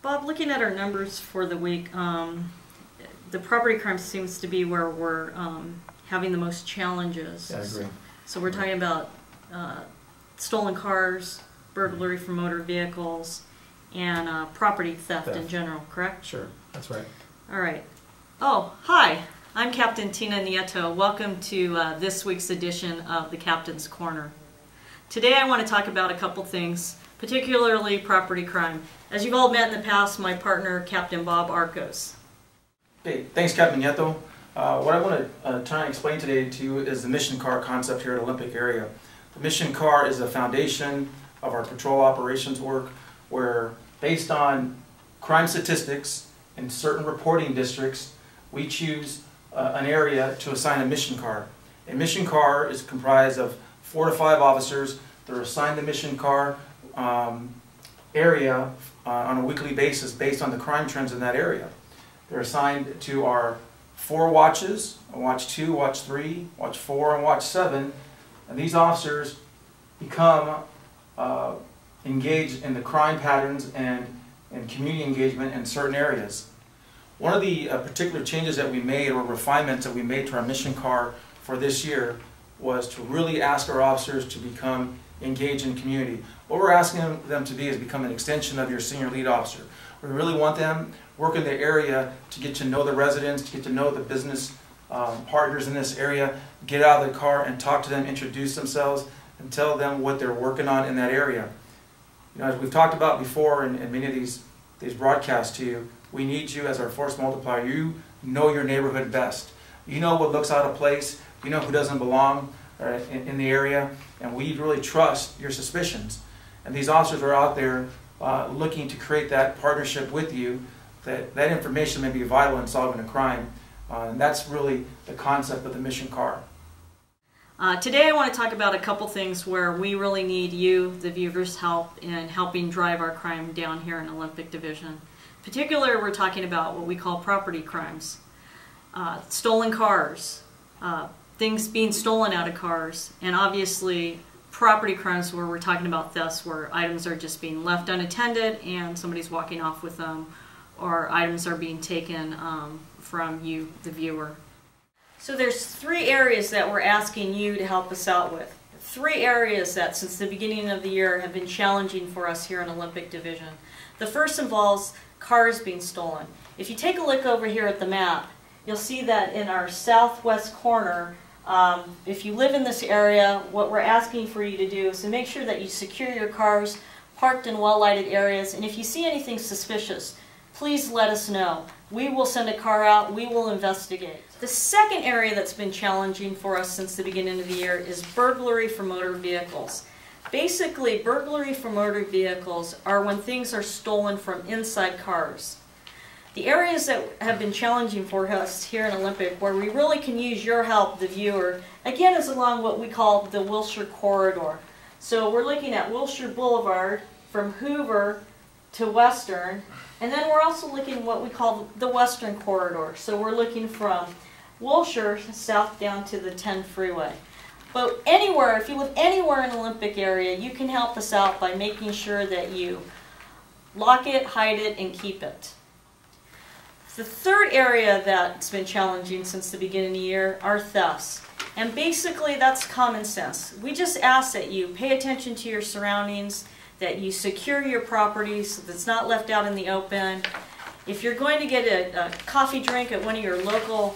Bob, looking at our numbers for the week, the property crime seems to be where we're having the most challenges. Yeah, I agree. So we're talking about stolen cars, burglary from motor vehicles, and property theft in general, correct? Sure, that's right. All right. Oh, hi. I'm Captain Tina Nieto. Welcome to this week's edition of the Captain's Corner. Today I want to talk about a couple things, particularly property crime. As you've all met in the past, my partner, Captain Bob Arcos. Hey, thanks, Captain Nieto. What I want to try and explain today to you is the mission car concept here at Olympic area. The mission car is the foundation of our patrol operations work, where based on crime statistics in certain reporting districts, we choose an area to assign a mission car. A mission car is comprised of 4 to 5 officers. They're assigned the mission car area on a weekly basis based on the crime trends in that area. They're assigned to our 4 watches, Watch 2, Watch 3, Watch 4, and Watch 7. And these officers become engaged in the crime patterns and community engagement in certain areas. One of the particular changes that we made, or refinements that we made to our mission car for this year, was to really ask our officers to become engaged in community. What we're asking them to be is become an extension of your senior lead officer. We really want them work in the area to get to know the residents, to get to know the business partners in this area, get out of the car and talk to them, introduce themselves, and tell them what they're working on in that area. You know, as we've talked about before in many of these broadcasts to you, we need you as our force multiplier. You know your neighborhood best. You know what looks out of place. You know who doesn't belong in the area, and we really trust your suspicions. And these officers are out there looking to create that partnership with you. That information may be vital in solving a crime, and that's really the concept of the mission car. Today I want to talk about a couple things where we really need you, the viewers' help in helping drive our crime down here in Olympic Division. Particularly, we're talking about what we call property crimes, stolen cars, things being stolen out of cars, and obviously property crimes where we're talking about thefts where items are just being left unattended and somebody's walking off with them, or items are being taken from you, the viewer. So there's 3 areas that we're asking you to help us out with. 3 areas that since the beginning of the year have been challenging for us here in Olympic Division. The first involves cars being stolen. If you take a look over here at the map, you'll see that in our southwest corner, if you live in this area, what we're asking for you to do is to make sure that you secure your cars parked in well-lighted areas, and if you see anything suspicious, please let us know. We will send a car out, we will investigate. The second area that's been challenging for us since the beginning of the year is burglary from motor vehicles. Basically, burglary from motor vehicles are when things are stolen from inside cars. The areas that have been challenging for us here in Olympic, where we really can use your help, the viewer, again is along what we call the Wilshire Corridor. So we're looking at Wilshire Boulevard from Hoover to Western, and then we're also looking at what we call the Western Corridor. So we're looking from Wilshire south down to the 10 freeway. But anywhere, if you live anywhere in the Olympic area, you can help us out by making sure that you lock it, hide it, and keep it. The third area that's been challenging since the beginning of the year are thefts. And basically that's common sense. We just ask that you pay attention to your surroundings, that you secure your property so that it's not left out in the open. If you're going to get a coffee drink at one of your local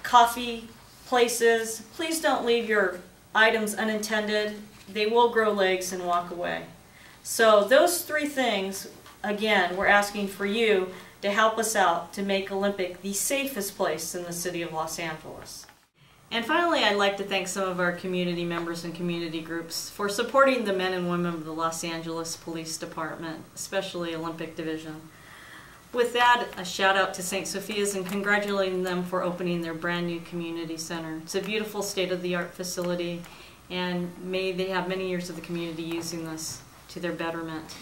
coffee places, please don't leave your items unattended. They will grow legs and walk away. So those 3 things, again, we're asking for you to help us out to make Olympic the safest place in the city of Los Angeles. And finally, I'd like to thank some of our community members and community groups for supporting the men and women of the Los Angeles Police Department, especially Olympic Division. With that, a shout out to St. Sophia's and congratulating them for opening their brand new community center. It's a beautiful state-of-the-art facility, and may they have many years of the community using this to their betterment.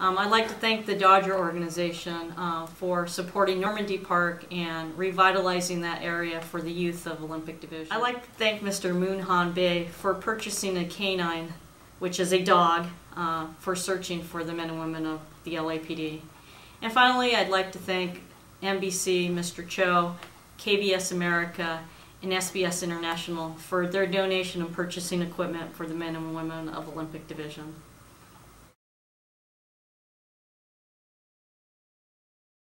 I'd like to thank the Dodger organization for supporting Normandy Park and revitalizing that area for the youth of Olympic Division. I'd like to thank Mr. Moonhan Bay for purchasing a canine, which is a dog, for searching for the men and women of the LAPD. And finally, I'd like to thank NBC, Mr. Cho, KBS America, and SBS International for their donation and purchasing equipment for the men and women of Olympic Division.